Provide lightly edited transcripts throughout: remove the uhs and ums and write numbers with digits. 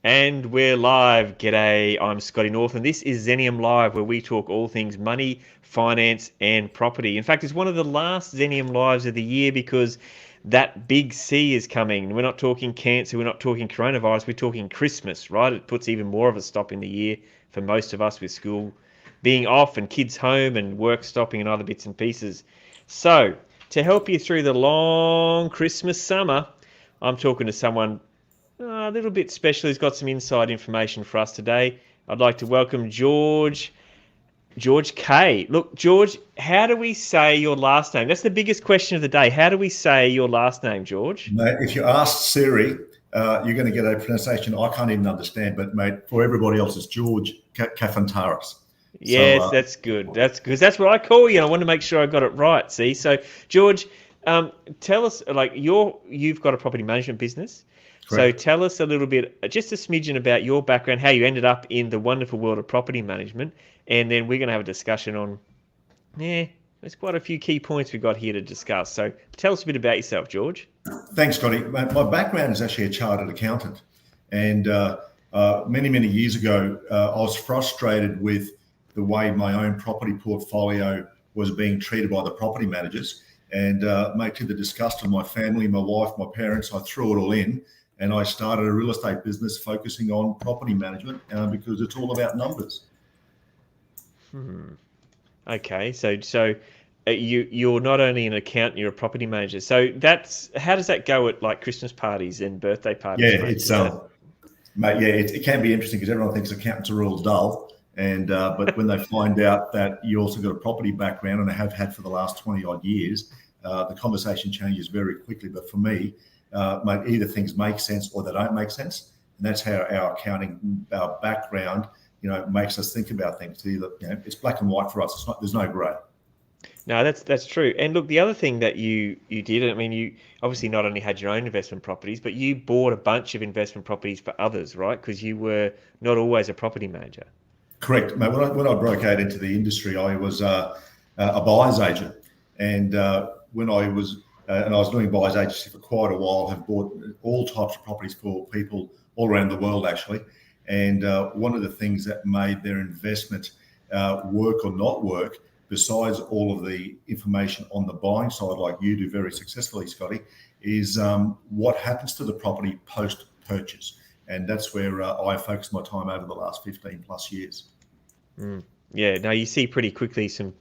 And we're live. G'day, I'm Scotty North, and this is Xenium.Live, where we talk all things money, finance, and property. In fact, it's one of the last Xenium Lives of the year because that big C is coming. We're not talking cancer, we're not talking coronavirus, we're talking Christmas, right? It puts even more of a stop in the year for most of us with school being off and kids home and work stopping and other bits and pieces. So, to help you through the long Christmas summer, I'm talking to someone a little bit special. He's got some inside information for us today. I'd like to welcome George K. Look, George, how do we say your last name? That's the biggest question of the day. How do we say your last name, George? Mate, if you ask Siri, you're going to get a pronunciation I can't even understand. But, mate, for everybody else, it's George Kafantaris. Yes, so, that's good. That's because that's what I call you. And I want to make sure I got it right. See, so George, tell us, like, you've got a property management business. Correct. So tell us a little bit, just a smidgen about your background, how you ended up in the wonderful world of property management, and then we're going to have a discussion on, there's quite a few key points we've got here to discuss. So tell us a bit about yourself, George. Thanks, Scotty. My background is actually a chartered accountant, and many years ago, I was frustrated with the way my own property portfolio was being treated by the property managers, and mate, to the disgust of my family, my wife, my parents, I threw it all in. And I started a real estate business focusing on property management because it's all about numbers. Okay, so you're not only an accountant, you're a property manager. So how does that go at like Christmas parties and birthday parties? Yeah, mate, it can be interesting because everyone thinks accountants are all dull, and but when they find out that you also got a property background, and I have had for the last 20 odd years, the conversation changes very quickly. But for me, mate, either things make sense or they don't make sense, and that's how our accounting, our background, makes us think about things. Either it's black and white for us. There's no grey. No, that's true. And look, the other thing that you did, I mean, you obviously not only had your own investment properties, but you bought a bunch of investment properties for others, right? Because you were not always a property manager. Correct, mate. When I broke out into the industry, I was a buyer's agent, and when I was doing buyer's agency for quite a while, have bought all types of properties for people all around the world, actually. And one of the things that made their investment work or not work, besides all of the information on the buying side, like you do very successfully, Scotty, is what happens to the property post-purchase. And that's where I focused my time over the last 15 plus years. Yeah, now you see pretty quickly some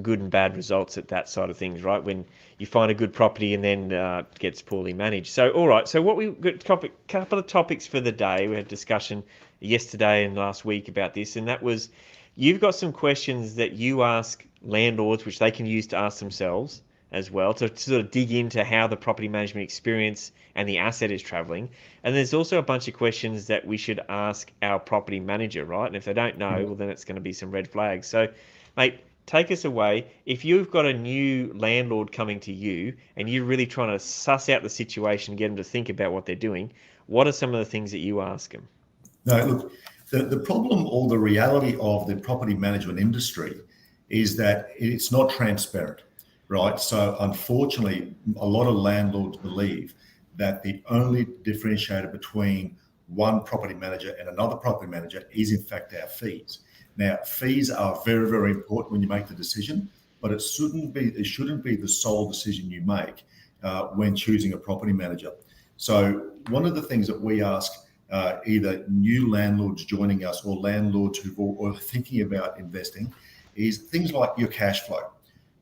good and bad results at that side of things, right? When you find a good property and then it gets poorly managed. So, all right. So what we got a couple of topics for the day. We had discussion yesterday and last week about this, and that was you've got some questions that you ask landlords, which they can use to ask themselves as well, to sort of dig into how the property management experience and the asset is traveling. And there's also a bunch of questions that we should ask our property manager, right? And if they don't know, well, then it's going to be some red flags. So, mate, take us away. If you've got a new landlord coming to you and you're really trying to suss out the situation, get them to think about what they're doing, what are some of the things that you ask them? No, look, the problem or the reality of the property management industry is that it's not transparent, right? So unfortunately, a lot of landlords believe that the only differentiator between one property manager and another property manager is in fact our fees. Now, fees are very, very important when you make the decision, but it shouldn't be the sole decision you make when choosing a property manager. So one of the things that we ask either new landlords joining us or landlords who are thinking about investing is things like your cash flow.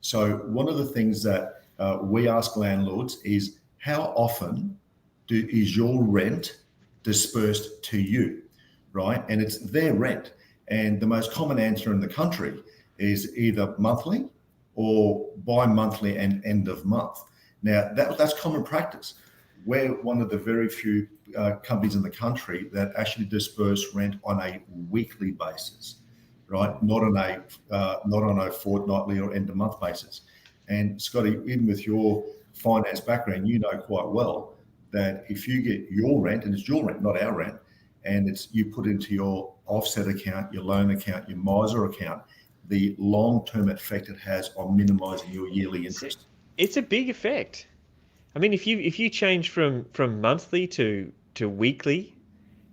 So one of the things that we ask landlords is how often is your rent dispersed to you, right? And it's their rent. And the most common answer in the country is either monthly or bi-monthly and end of month. Now, that's common practice. We're one of the very few companies in the country that actually disperse rent on a weekly basis, right? Not on a fortnightly or end of month basis. And Scotty, even with your finance background, you know quite well that if you get your rent, and it's your rent, not our rent, and you put into your offset account, your loan account, your miser account, the long-term effect it has on minimizing your yearly interest. It's a big effect. I mean, if you change from monthly to weekly,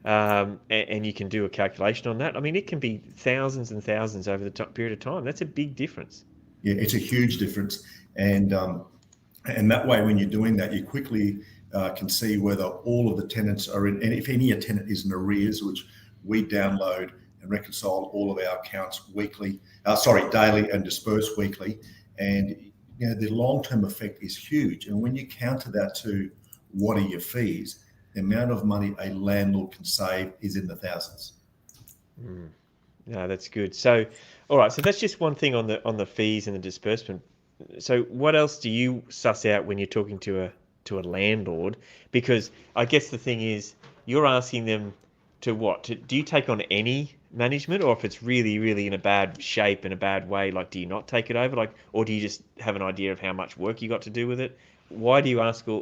and you can do a calculation on that. I mean, it can be thousands and thousands over the period of time. That's a big difference. Yeah, it's a huge difference, and that way, when you're doing that, you quickly can see whether all of the tenants are in, and if any tenant is in arrears, which we download and reconcile all of our accounts daily and disperse weekly. And the long-term effect is huge. And when you counter that to what are your fees, the amount of money a landlord can save is in the thousands. No, that's good. So, all right. So that's just one thing on the fees and the disbursement. So what else do you suss out when you're talking to a landlord? Because I guess the thing is, you're asking them to what? Do you take on any management, or if it's really, really in a bad shape, in a bad way, like do you not take it over, or do you just have an idea of how much work you got to do with it? Why do you ask a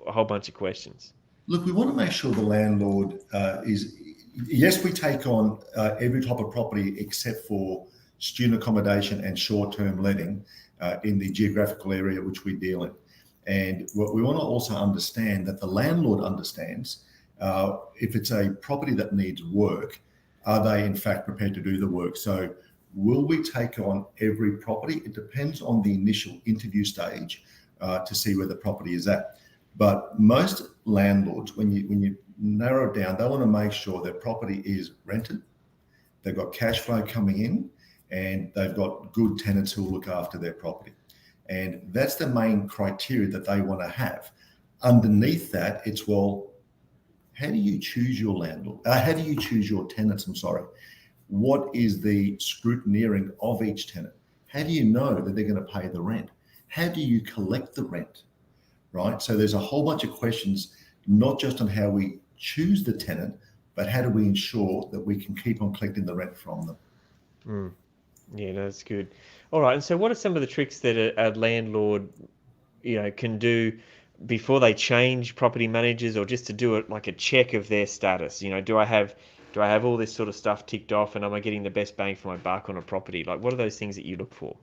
whole bunch of questions? Look, we want to make sure the landlord is. Yes, we take on every type of property except for student accommodation and short-term letting in the geographical area which we deal in. And what we want to also understand that the landlord understands if it's a property that needs work, are they in fact prepared to do the work? So will we take on every property? It depends on the initial interview stage to see where the property is at. But most landlords, when you narrow it down, they want to make sure their property is rented, they've got cash flow coming in, and they've got good tenants who will look after their property. And that's the main criteria that they want to have. Underneath that, it's, well, how do you choose your landlord? How do you choose your tenants? I'm sorry. What is the scrutineering of each tenant? How do you know that they're going to pay the rent? How do you collect the rent? Right? So there's a whole bunch of questions, not just on how we choose the tenant, but how do we ensure that we can keep on collecting the rent from them? Yeah, no, that's good. All right, and so what are some of the tricks that a landlord, can do before they change property managers, or just to do it like a check of their status? Do I have all this sort of stuff ticked off, and am I getting the best bang for my buck on a property? Like, what are those things that you look for?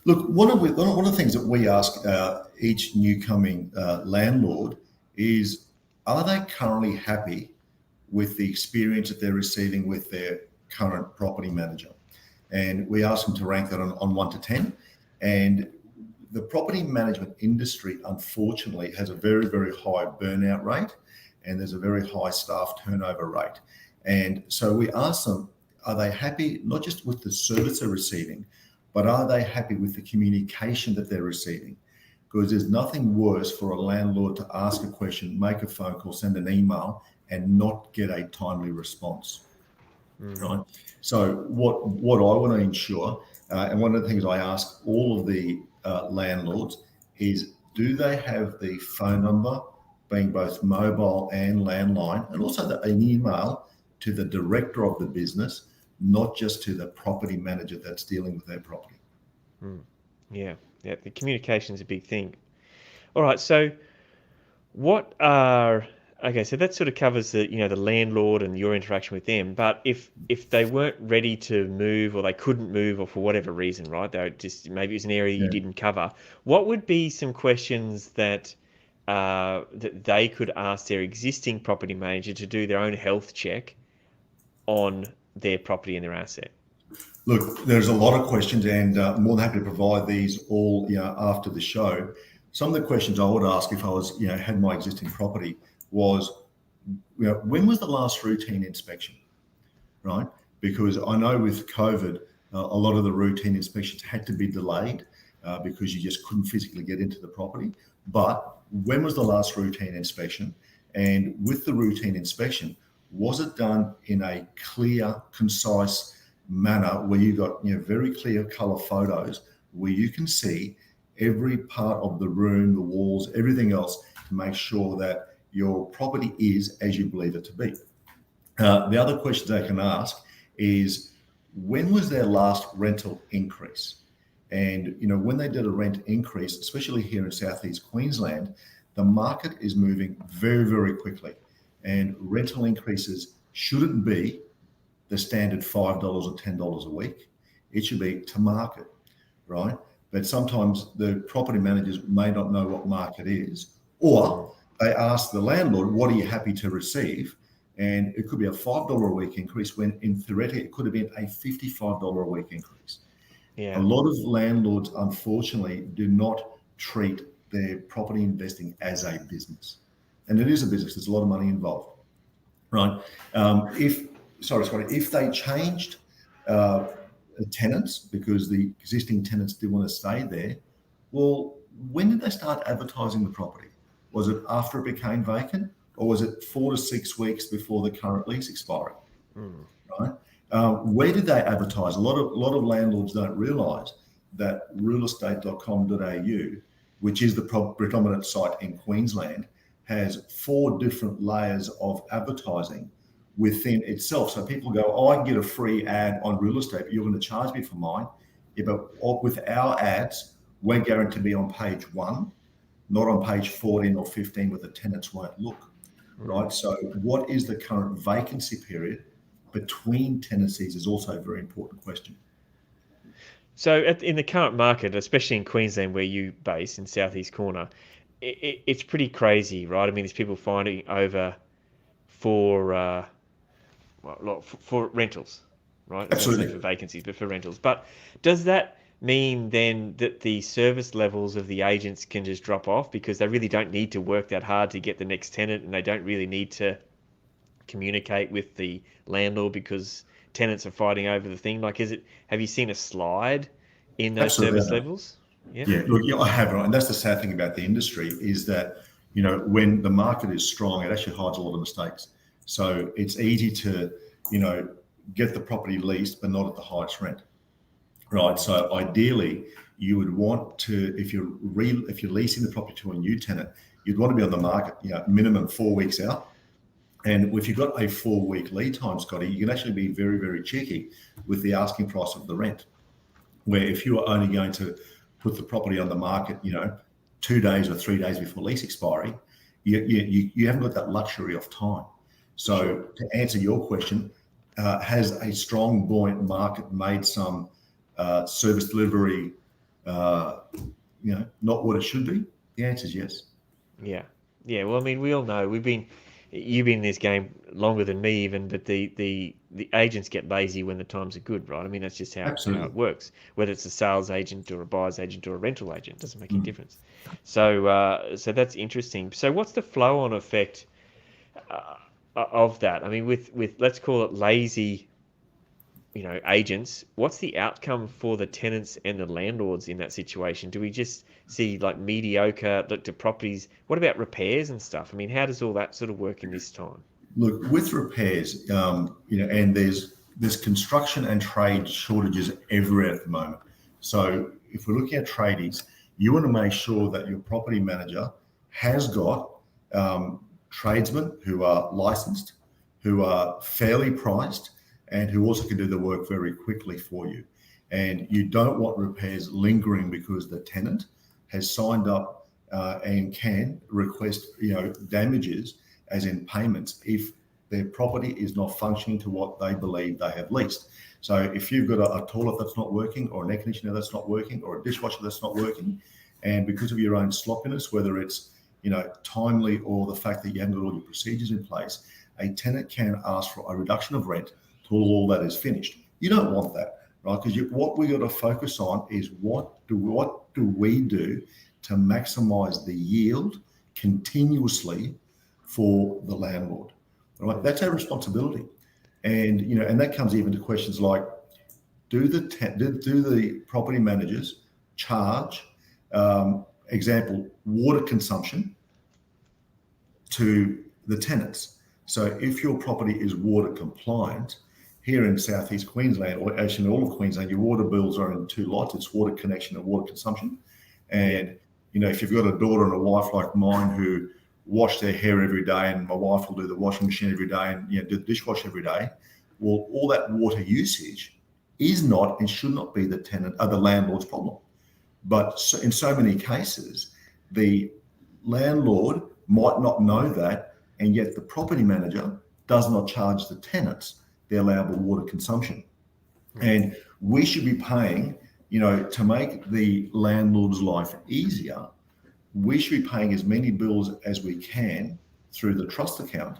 Look, one of the things that we ask each new coming landlord is, are they currently happy with the experience that they're receiving with their current property manager? And we ask them to rank that on 1 to 10. And the property management industry, unfortunately, has a very, very high burnout rate, and there's a very high staff turnover rate. And so we ask them, are they happy not just with the service they're receiving, but are they happy with the communication that they're receiving? Because there's nothing worse for a landlord to ask a question, make a phone call, send an email, and not get a timely response. Right? So what I want to ensure, and one of the things I ask all of the landlords is, do they have the phone number, being both mobile and landline, and also an email to the director of the business, not just to the property manager that's dealing with their property. Yeah, the communication is a big thing. All right, so so that sort of covers the landlord and your interaction with them. But if they weren't ready to move, or they couldn't move, or for whatever reason, right, they just, maybe it was an area you didn't cover, what would be some questions that they could ask their existing property manager to do their own health check on their property and their asset? Look, there's a lot of questions, and more than happy to provide these all after the show. Some of the questions I would ask if I was had my existing property was, when was the last routine inspection, right? Because I know with COVID, a lot of the routine inspections had to be delayed because you just couldn't physically get into the property. But when was the last routine inspection? And with the routine inspection, was it done in a clear, concise manner where you got very clear color photos where you can see every part of the room, the walls, everything else, to make sure that your property is as you believe it to be? The other question they can ask is, when was their last rental increase? And when they did a rent increase, especially here in Southeast Queensland, the market is moving very, very quickly, and rental increases shouldn't be the standard $5 or $10 a week. It should be to market, right? But sometimes the property managers may not know what market is, or they ask the landlord, what are you happy to receive? and it could be a $5 a week increase when in theoretically it could have been a $55 a week increase. Yeah. A lot of landlords, unfortunately, do not treat their property investing as a business. And it is a business, there's a lot of money involved, right? Scotty, if they changed tenants because the existing tenants didn't want to stay there, well, when did they start advertising the property? Was it after it became vacant, or was it 4 to 6 weeks before the current lease expiry? Right? Where did they advertise? A lot of landlords don't realise that realestate.com.au, which is the predominant site in Queensland, has 4 different layers of advertising within itself. So people go, oh, I can get a free ad on real estate, but you're going to charge me for mine. Yeah, but with our ads, we're guaranteed to be on page 1, not on page 14 or 15 where the tenants won't look, right? So what is the current vacancy period between tenancies is also a very important question. So in the current market, especially in Queensland where you base in Southeast Corner, it's pretty crazy, right? I mean, there's people fighting over for rentals, right? Absolutely. Not for vacancies, but for rentals. But does that mean then that the service levels of the agents can just drop off because they really don't need to work that hard to get the next tenant, and they don't really need to communicate with the landlord because tenants are fighting over the thing? Like, have you seen a slide in those Absolutely. service levels? Yeah, look, I have, right? And that's the sad thing about the industry is that, when the market is strong, it actually hides a lot of mistakes. So it's easy to, get the property leased, but not at the highest rent, right? So ideally, you would want to, if you're leasing the property to a new tenant, you'd want to be on the market, minimum 4 weeks out. And if you've got a 4-week lead time, Scotty, you can actually be very, very cheeky with the asking price of the rent. Where if you are only going to put the property on the market, 2 days or 3 days before lease expiry, you haven't got that luxury of time. So to answer your question, has a strong, buoyant market made some service delivery, not what it should be? The answer is yes. Yeah. Well, I mean, we all know you've been in this game longer than me even, but the agents get lazy when the times are good, right? I mean, that's just how it works. Whether it's a sales agent or a buyer's agent or a rental agent, doesn't make any difference. So that's interesting. So what's the flow-on effect of that? I mean, with let's call it lazy, agents, what's the outcome for the tenants and the landlords in that situation? Do we just see like mediocre to properties? What about repairs and stuff? I mean, how does all that sort of work in this time? Look, with repairs, and there's construction and trade shortages everywhere at the moment. So if we're looking at tradies, you want to make sure that your property manager has got tradesmen who are licensed, who are fairly priced, and who also can do the work very quickly for you. And you don't want repairs lingering because the tenant has signed up and can request, damages as in payments if their property is not functioning to what they believe they have leased. So if you've got a toilet that's not working, or an air conditioner that's not working, or a dishwasher that's not working, and because of your own sloppiness, whether it's timely or the fact that you haven't got all your procedures in place, a tenant can ask for a reduction of rent till all that is finished. You don't want that, right? Because what we got to focus on is what do we do to maximise the yield continuously for the landlord, right? That's our responsibility, and and that comes even to questions like, do the property managers charge, example, water consumption to the tenants? So if your property is water compliant, here in Southeast Queensland, or actually in all of Queensland, your water bills are in 2 lots. It's water connection and water consumption. And, if you've got a daughter and a wife like mine who wash their hair every day, and my wife will do the washing machine every day and do the dishwasher every day, well, all that water usage is not and should not be the landlord's problem. But in so many cases, the landlord might not know that, and yet the property manager does not charge the tenants their allowable water consumption. And we should be paying, to make the landlord's life easier, we should be paying as many bills as we can through the trust account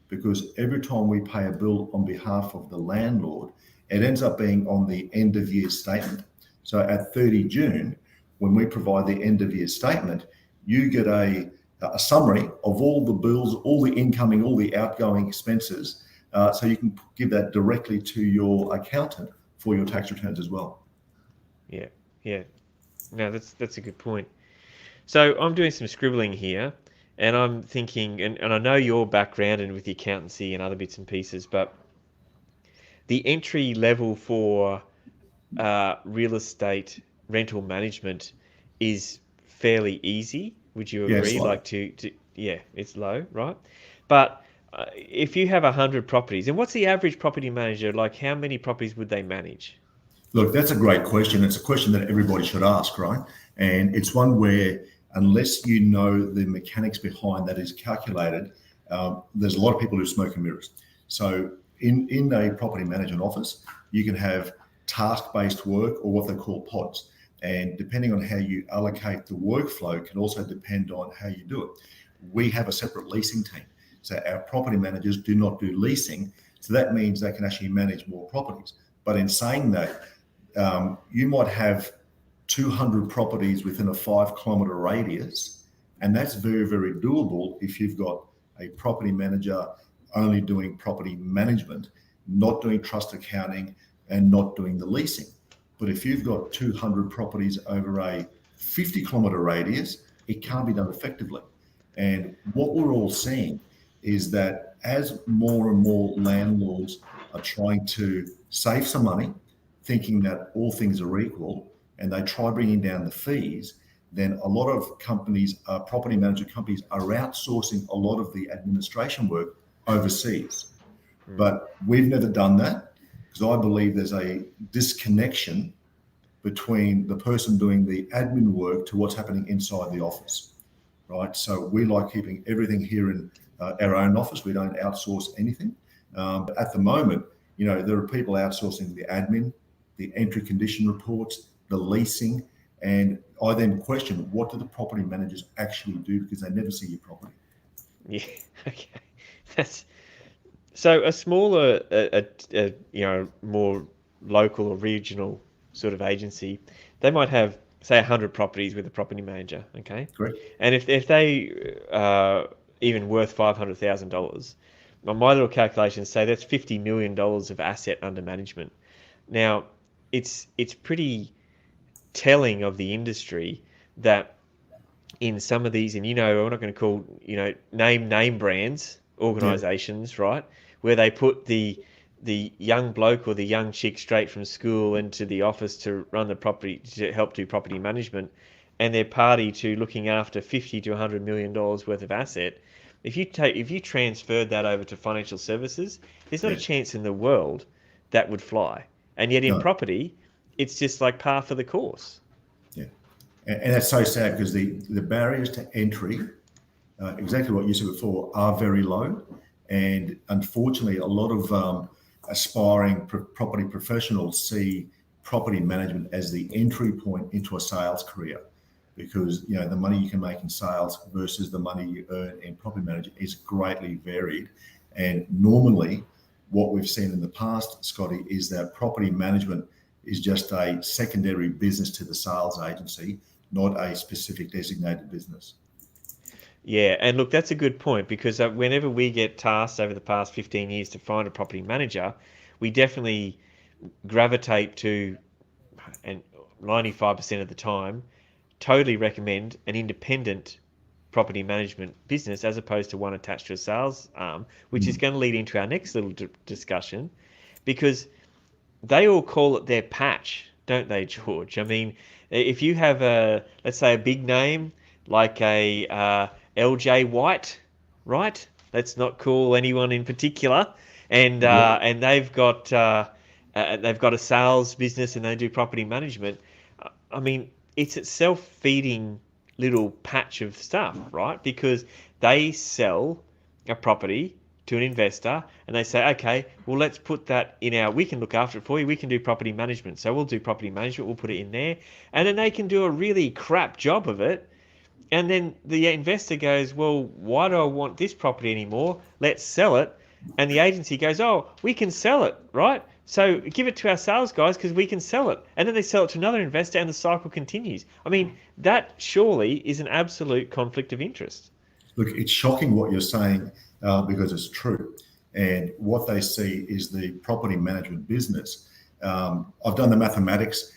because every time we pay a bill on behalf of the landlord, it ends up being on the end of year statement. So at 30 June, when we provide the end of year statement, you get a summary of all the bills, all the incoming, all the outgoing expenses. So you can give that directly to your accountant for your tax returns as well. Yeah. No, that's a good point. So I'm doing some scribbling here, and I'm thinking, and I know your background and with the accountancy and other bits and pieces, but the entry level for real estate rental management is fairly easy. Would you agree? Yes, Like yeah, it's low, right? But if you have 100 properties, and what's the average property manager, like how many properties would they manage? Look, that's a great question. It's a question that everybody should ask, right? And it's one where, unless you know the mechanics behind that is calculated, there's a lot of people who smoke and mirrors. So in a property management office, you can have task-based work or what they call pods. And depending on how you allocate the workflow can also depend on how you do it. We have a separate leasing team. So our property managers do not do leasing. So that means they can actually manage more properties. But in saying that, you might have 200 properties within a 5-kilometre radius, and that's very, very doable if you've got a property manager only doing property management, not doing trust accounting, and not doing the leasing. But if you've got 200 properties over a 50-kilometre radius, it can't be done effectively. And what we're all seeing is that as more and more landlords are trying to save some money, thinking that all things are equal, and they try bringing down the fees, then a lot of companies, property management companies, are outsourcing a lot of the administration work overseas. But we've never done that, because I believe there's a disconnection between the person doing the admin work to what's happening inside the office, right? So we like keeping everything here in our own office. We don't outsource anything. But at the moment, there are people outsourcing the admin, the entry condition reports, the leasing, and I then question, what do the property managers actually do, because they never see your property. Yeah, okay. So a smaller, more local or regional sort of agency, they might have, say, 100 properties with a property manager, okay? Correct. And if they even worth $500,000, my little calculations say that's $50 million of asset under management. Now, it's pretty telling of the industry that in some of these, and we're not going to call name brands organizations, right, where they put the young bloke or the young chick straight from school into the office to run the property, to help do property management, and they're party to looking after $50 to $100 million worth of asset. If you transferred that over to financial services, there's not a chance in the world that would fly. And yet in property, it's just like par for the course. Yeah. And that's so sad, because the barriers to entry, exactly what you said before, are very low. And unfortunately, a lot of aspiring property professionals see property management as the entry point into a sales career, because the money you can make in sales versus the money you earn in property management is greatly varied. And normally, what we've seen in the past, Scotty, is that property management is just a secondary business to the sales agency, not a specific designated business. Yeah, and look, that's a good point, because whenever we get tasked over the past 15 years to find a property manager, we definitely gravitate to, and 95% of the time, totally recommend an independent property management business as opposed to one attached to a sales arm, which is going to lead into our next little discussion, because they all call it their patch, don't they, George? I mean, if you have let's say a big name like a LJ White, right? Let's not call anyone in particular, and they've got a sales business and they do property management. I mean, it's a self-feeding little patch of stuff, right? Because they sell a property to an investor and they say, okay, well, let's put that we can look after it for you. We can do property management. So we'll do property management. We'll put it in there. And then they can do a really crap job of it. And then the investor goes, well, why do I want this property anymore? Let's sell it. and the agency goes, "Oh, we can sell it, right? So give it to our sales guys because we can sell it." And then they sell it to another investor, and the cycle continues. I mean, that surely is an absolute conflict of interest. Look, it's shocking what you're saying because it's true. And what they see is the property management business. I've done the mathematics.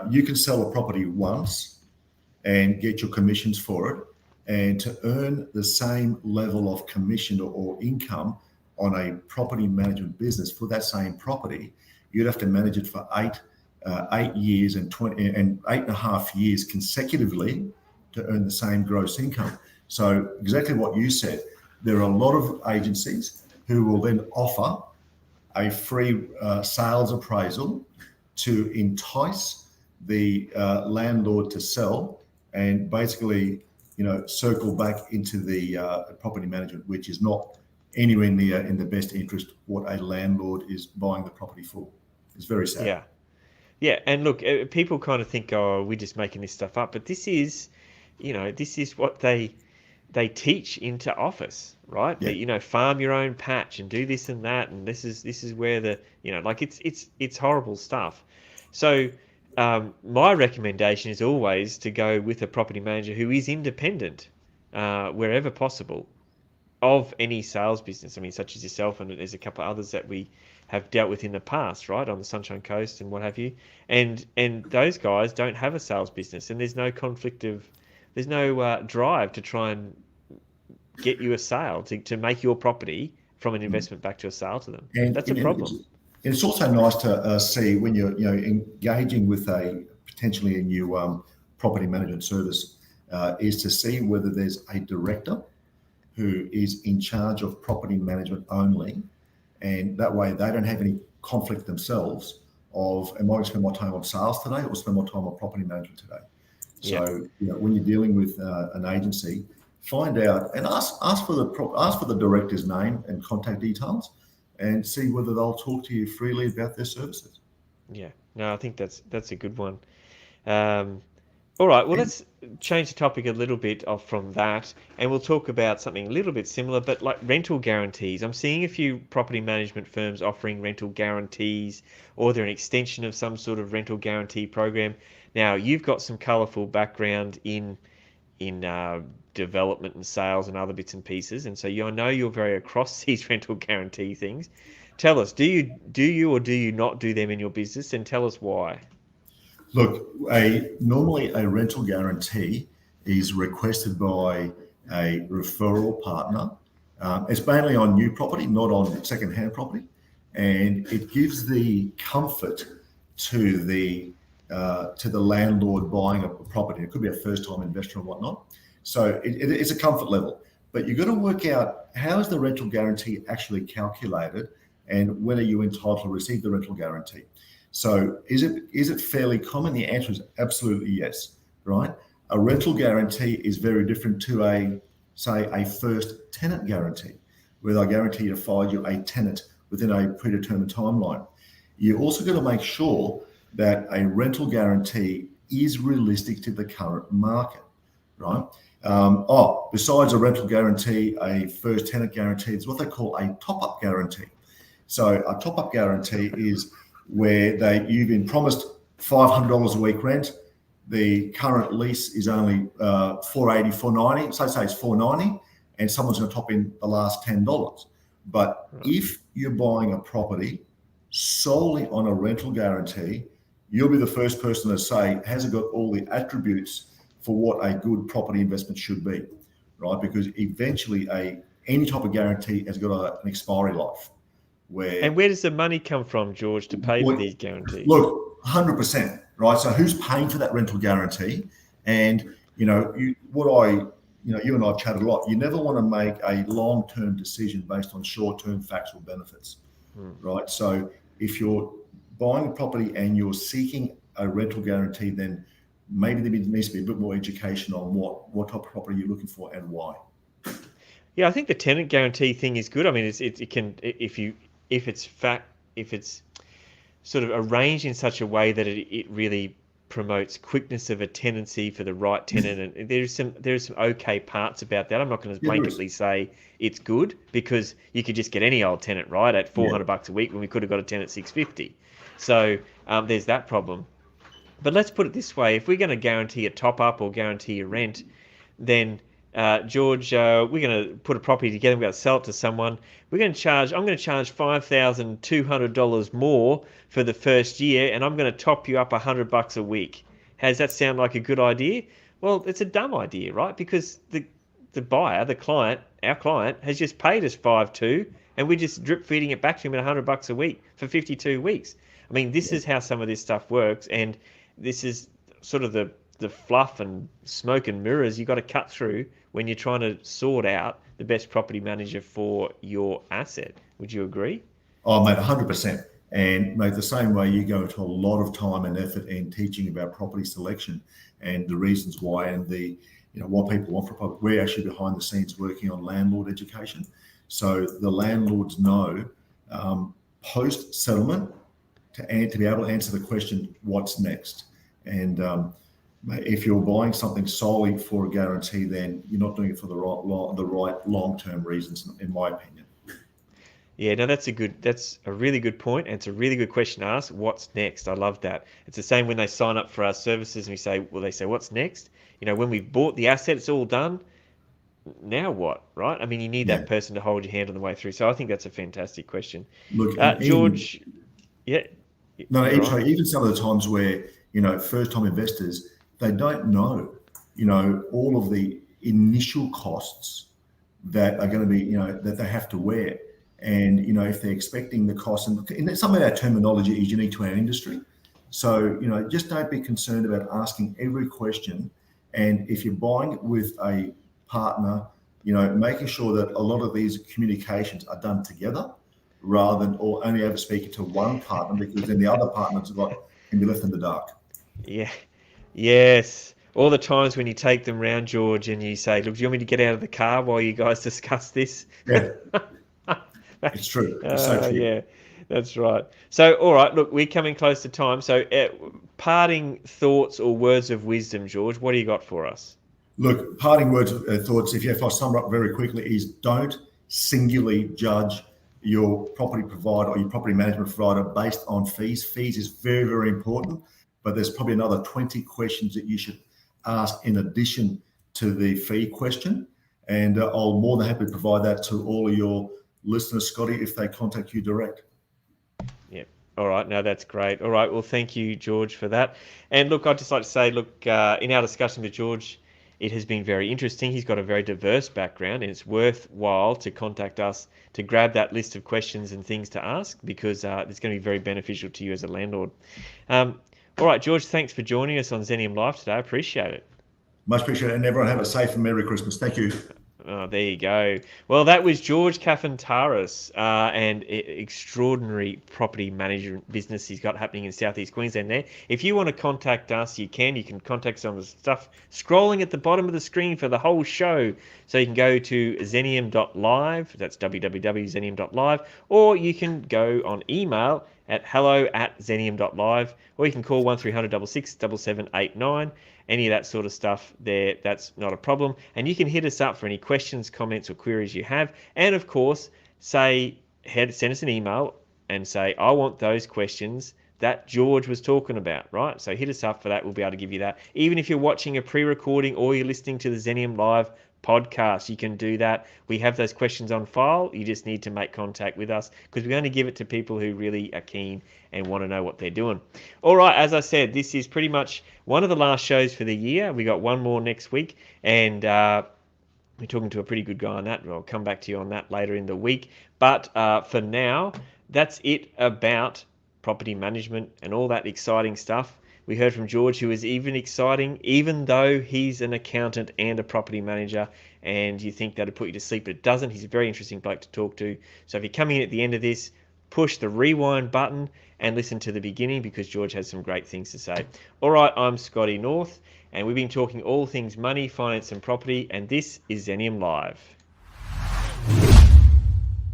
You can sell a property once and get your commissions for it. And to earn the same level of commission or income on a property management business for that same property, you'd have to manage it for 8 years and 8.5 years consecutively to earn the same gross income. So exactly what you said, there are a lot of agencies who will then offer a free sales appraisal to entice the landlord to sell and basically, circle back into the property management, which is not anywhere near in the best interest what a landlord is buying the property for. It's very sad. Yeah. Yeah, and look, people kind of think, "Oh, we're just making this stuff up," but this is, this is what they teach into office, right? Yeah. That, farm your own patch and do this and that, and this is where the, like it's horrible stuff. So my recommendation is always to go with a property manager who is independent, wherever possible, of any sales business. I mean, such as yourself, and there's a couple of others that we have dealt with in the past, right, on the Sunshine Coast and what have you. And those guys don't have a sales business, and there's no drive to try and get you a sale to make your property from an investment back to a sale to them. And that's a problem. It's also nice to see when you're engaging with potentially a new property management service is to see whether there's a director who is in charge of property management only, and that way they don't have any conflict themselves of, am I going to spend my time on sales today or spend my time on property management today? So when you're dealing with an agency, find out and ask for the director's name and contact details, and see whether they'll talk to you freely about their services. Yeah, no, I think that's a good one. All right, well, let's change the topic a little bit off from that, and we'll talk about something a little bit similar, but like rental guarantees. I'm seeing a few property management firms offering rental guarantees, or they're an extension of some sort of rental guarantee program. Now, you've got some colourful background in development and sales and other bits and pieces, and so I know you're very across these rental guarantee things. Tell us, do you or do you not do them in your business, and tell us why? Look, normally a rental guarantee is requested by a referral partner. It's mainly on new property, not on second-hand property, and it gives the comfort to the landlord buying a property. It could be a first-time investor and whatnot. So it's a comfort level. But you've got to work out, how is the rental guarantee actually calculated, and when are you entitled to receive the rental guarantee? So is it fairly common? The answer is absolutely yes, right? A rental guarantee is very different to a first tenant guarantee, where they guarantee to find you a tenant within a predetermined timeline. You also got to make sure that a rental guarantee is realistic to the current market, right? Besides a rental guarantee, a first tenant guarantee is what they call a top-up guarantee. So a top-up guarantee is where you've been promised $500 a week rent. The current lease is only $480, $490. So say it's $490, and someone's going to top in the last $10. But if you're buying a property solely on a rental guarantee, you'll be the first person to say, has it got all the attributes for what a good property investment should be, right? Because eventually any type of guarantee has got an expiry life. And where does the money come from, George, to pay for these guarantees? Look, 100%, right? So who's paying for that rental guarantee? And you and I have chatted a lot. You never want to make a long-term decision based on short-term factual benefits, right? So if you're buying a property and you're seeking a rental guarantee, then maybe there needs to be a bit more education on what type of property you're looking for and why. Yeah, I think the tenant guarantee thing is good. I mean, it can, if it's sort of arranged in such a way that it really promotes quickness of a tenancy for the right tenant, and there's some okay parts about that. I'm not going to Yeah, there is. blanketly say it's good, because you could just get any old tenant, right, at Yeah. $400 a week when we could have got a tenant at $650. So there's that problem. But let's put it this way: if we're going to guarantee a top up or guarantee a rent, then George, we're going to put a property together. We're going to sell it to someone. I'm going to charge $5,200 more for the first year, and I'm going to top you up $100 a week. How does that sound like a good idea? Well, it's a dumb idea, right? Because the buyer, the client, our client, has just paid us 5.2, and we're just drip feeding it back to him at $100 a week for 52 weeks. I mean, this is how some of this stuff works, and this is sort of the fluff and smoke and mirrors you got to cut through when you're trying to sort out the best property manager for your asset. Would you agree? Oh, mate, 100%. And mate, the same way you go into a lot of time and effort in teaching about property selection and the reasons why, and what people want for property. We're actually behind the scenes working on landlord education, so the landlords know post settlement to be able to answer the question, what's next? And if you're buying something solely for a guarantee, then you're not doing it for the right long-term reasons, in my opinion. Yeah, no, that's a really good point, and it's a really good question to ask. What's next? I love that. It's the same when they sign up for our services and they say, what's next? When we've bought the asset, it's all done. Now what, right? I mean, you need that person to hold your hand on the way through. So I think that's a fantastic question. Look, George, even some of the times where, first-time investors, they don't know, all of the initial costs that are going to be, that they have to wear. And, if they're expecting the cost, and some of our terminology is unique to our industry. So, just don't be concerned about asking every question. And if you're buying with a partner, making sure that a lot of these communications are done together rather than or only ever speaking to one partner, because then the other partners can be left in the dark. Yeah. Yes. All the times when you take them round, George, and you say, look, do you want me to get out of the car while you guys discuss this? Yeah. It's true. It's so true. Yeah, that's right. So, all right, look, we're coming close to time. So, parting thoughts or words of wisdom, George, what do you got for us? Look, parting words of thoughts, if I sum up very quickly, is don't singularly judge your property provider or your property management provider based on fees. Fees is very, very important, but there's probably another 20 questions that you should ask in addition to the fee question. And I'll more than happy to provide that to all of your listeners, Scotty, if they contact you direct. Yeah. All right. No, that's great. All right. Well, thank you, George, for that. And look, I'd just like to say, look, in our discussion with George, it has been very interesting. He's got a very diverse background, and it's worthwhile to contact us to grab that list of questions and things to ask, because it's going to be very beneficial to you as a landlord. All right, George, thanks for joining us on Xenium.Live today. I appreciate it. Much appreciated, and everyone have a safe and Merry Christmas. Thank you. Oh, there you go. Well, that was George Kafantaris, and extraordinary property management business he's got happening in Southeast Queensland there. If you want to contact us, you can contact us on the stuff scrolling at the bottom of the screen for the whole show. So you can go to Xenium.Live, that's www.Xenium.Live, or you can go on email at hello@Xenium.Live, or you can call 1300 66 7789. Any of that sort of stuff there, that's not a problem. And you can hit us up for any questions, comments, or queries you have. And of course, send us an email and say, I want those questions that George was talking about, right? So hit us up for that. We'll be able to give you that. Even if you're watching a pre-recording or you're listening to the Xenium.Live podcast, you can do that. We have those questions on file. You just need to make contact with us, because we're going to give it to people who really are keen and want to know what they're doing. All right, as I said, this is pretty much one of the last shows for the year. We got one more next week, and we're talking to a pretty good guy on that. I'll come back to you on that later in the week. But for now, that's it about property management and all that exciting stuff. We heard from George, who is even exciting, even though he's an accountant and a property manager, and you think that'd put you to sleep, but it doesn't. He's a very interesting bloke to talk to. So if you're coming in at the end of this, push the rewind button and listen to the beginning, because George has some great things to say. All right, I'm Scotty North, and we've been talking all things money, finance, and property, and this is Xenium Live.